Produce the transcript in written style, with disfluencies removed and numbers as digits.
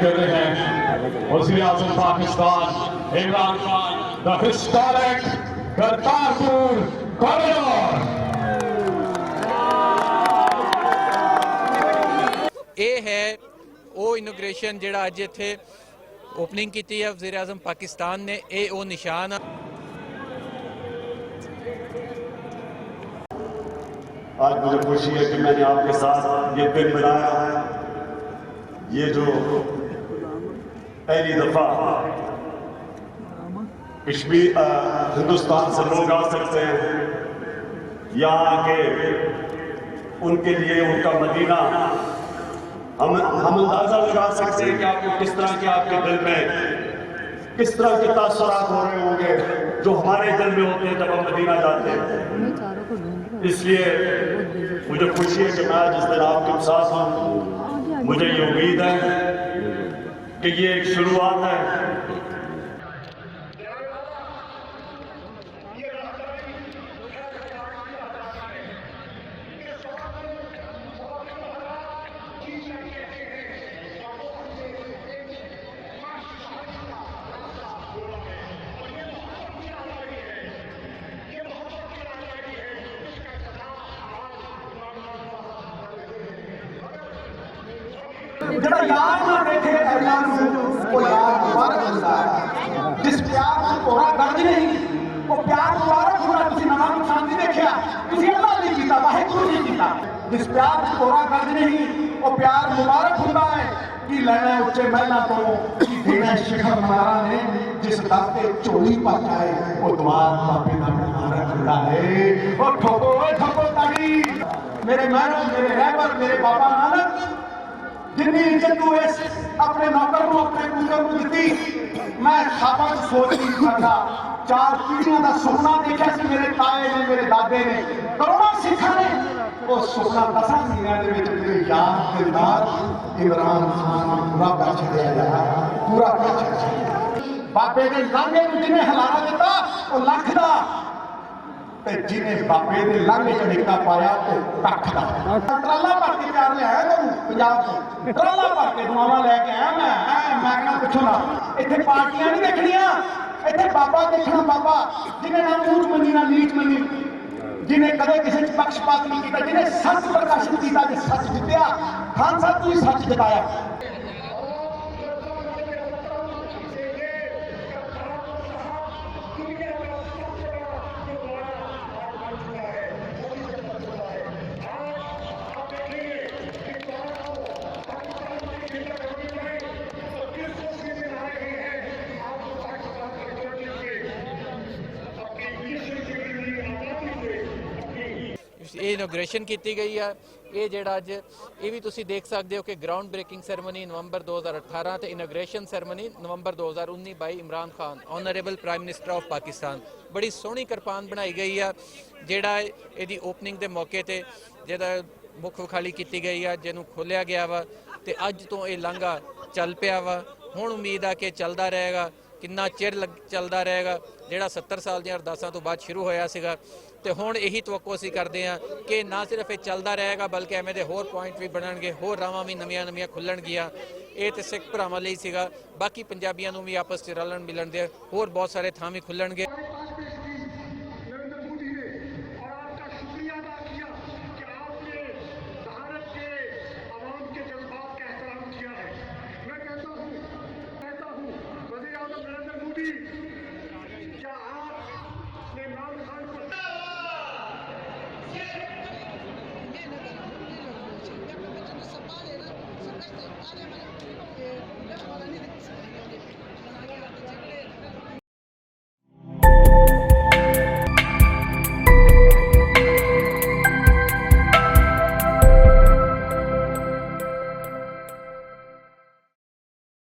कर रहे हैं वज़ीर आज़म Pakistan Imran Khan, the historic Kartarpur corridor. ये है वो इनोग्रेशन जिहड़ा अज इत्थे ओपनिंग की है वज़ीर आज़म पाकिस्तान ने, ये वो निशान। आज मुझे खुशी है कि मैंने आपके साथ ये दिन बनाया है। ये जो पहली दफा कश्मीर हिंदुस्तान से लोग आ सकते हैं यहाँ आके, उनके लिए उनका मदीना हम अंदाजा लगा सकते हैं कि आपको किस तरह के आपके दिल में किस तरह के तासुरात हो रहे होंगे जो हमारे दिल में होते हैं जब हम मदीना जाते हैं। इसलिए मुझे खुशी है कि मैं जिस दिन आपके साथ हूँ, मुझे ये उम्मीद है कि ये एक शुरुआत है। जरा यार ना देखे अल्लाह को यार मुबारक होता है। जिस प्यार को कोरा गर्ज नहीं, वो प्यार मुबारक होना। तुसी नमाज शांति देखिया, तुसी अल्लाह नहीं कीता, वाहिगुरू नहीं कीता। जिस प्यार को कोरा गर्ज नहीं, वो प्यार मुबारक होता है। कि लेना उच्चे महला तो कि देना शिखर मारा ने, जिस दाते चोली पकाए वो द्वार बापे का मुबारक होता है। वो ठोको ताड़ी मेरे महरों, मेरे रहबर, मेरे बाबा नानक जिन्नी इज्जत तू इस अपने नौकर को, अपने पुत्र को दी, मैं खाबा सोच नहीं सकता। 4 पीढ़ियों का सुपना देखा सी मेरे ताए ने, मेरे दादे ने, करोड़ों सिखा ने। वो सुपना 10 महीनों के विच मेरे यार दिलदार इमरान खान पूरा कर छड़िया, पूरा कर छड़िया। बाबे ने लांघे में जिन्हें हलारा दिता वो लख दा, ते जिन्हें बाबे ने लांघे च निका पाया वो कख दा। ट्राला भर के प्यार लिया तैनूं पंजाब तो, ट्राला भर के दुआवां लैके आया मैं कहना पुछो ना। इत्थे पार्टियां नहीं देखणियां, इत्थे बाबा देखना। बाबा जिन्हें ना ऊंच मनी ना नीच मनी, जिन्हें कदे किसी पक्षपात नहीं किया, जिन्हें सच प्रकाशित किया, जो सच जितया। खान साहब तू सच जिताया। ये इनोग्रेशन की गई है। ये ਜਿਹੜਾ ਅੱਜ ਇਹ ਵੀ ਤੁਸੀਂ ਦੇਖ ਸਕਦੇ ਹੋ कि ग्राउंड ब्रेकिंग सैरेमनी नवंबर 2018 ਤੇ inauguration ceremony November 2019 by Imran Khan, honourable prime minister of Pakistan. बड़ी सोहनी किरपान बनाई गई है ਜਿਹੜਾ ਇਹਦੀ ओपनिंग के मौके ਤੇ ਜਿਹੜਾ मुख विखाली की गई है, ਜਿਹਨੂੰ खोलिया गया वा ਤੇ ਅੱਜ ਤੋਂ ਇਹ ਲਾਂਘਾ ਚੱਲ ਪਿਆ ਵਾ। ਹੁਣ ਉਮੀਦ ਆ ਕਿ ਚੱਲਦਾ ਰਹੇਗਾ। किन्ना चिर चलता रहेगा, जोड़ा 70 साल दी अरदासां तो बाद शुरू होया सीगा। तो हुण यही तवक्को असीं करते हैं कि ना सिर्फ ये चलता रहेगा बल्कि एवें दे होर पॉइंट भी बनणगे, होर रावां भी नवीं खुल्लणगियां। ये तो सिख भरावां लई सीगा, बाकी पंजाबियां नूं भी आपस च रलण मिलण दे होर बहुत सारे थां भी खुल्लणगे।